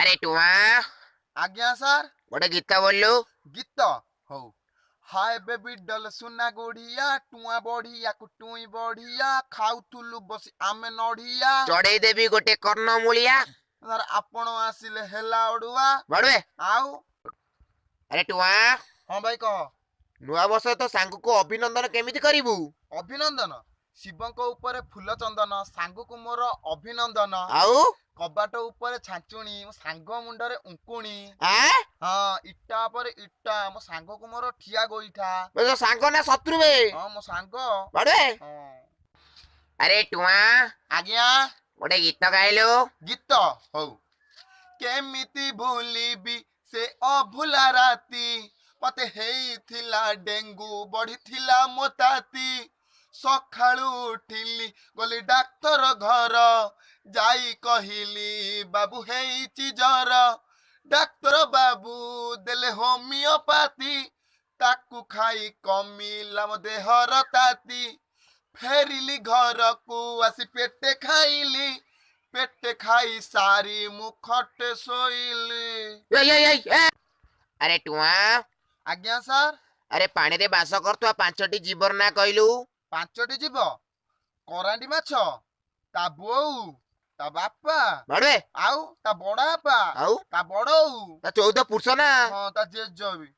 अरे टुआ आज्ञा सर। गोटे गीत बोलू। गीत हो। हाय बेबी डल सुना गोढ़िया टुआ बढ़िया कुटुई बढ़िया खाउथुलु बसी आमे नढ़िया चढ़ई देवी गोटे कर्ण मूलिया सर आपण आसिले हेला ओडुआ बड़े। आउ अरे टुआ हाँ भाई कह। नुआ वर्ष तो सांग को अभिनंदन केमिति करिवु? अभिनंदन शिवंक ऊपर फूल चंदन सांग को मोर अभिनंदन। आउ कबाट ऊपर छांचुणी मो सांग मुंडरे उंकुणी। आ हाँ इट्टा पर इट्टा मो सांग को मोर ठिया गोईठा। बे तो सांग ना शत्रु बे हाँ मो सांग। बड़े। हाँ। अरे टुआ आज्ञा गोटे गीत गाइलु। गीत हो। केमिति भूलिबी से अभुला राती मते हेइथिला डेंगू बढ़िथिला मोताती सखाळु उठिली गली डाक्तर घर जाई कहिली बाबू हेइची जर डाक्तर बाबू देले होमियोपाथी ताकू खाई कमिला मो देहर ताती फेरिली घर को आसी पेटे खाइली पेटे खाई सारी मुखटे सोइली। अरे टुआ आज्ञा सर। अरे पानी रे बास करतुआ पांचटी जीवर ना कहलु। पांचटी जीव करांडी माछ ता बोऊ ता बापा बड़े आउ ता बड़ा बापा आउ ता बड़ऊ ता 14 पुरुष ना। हाँ ता जेज भी।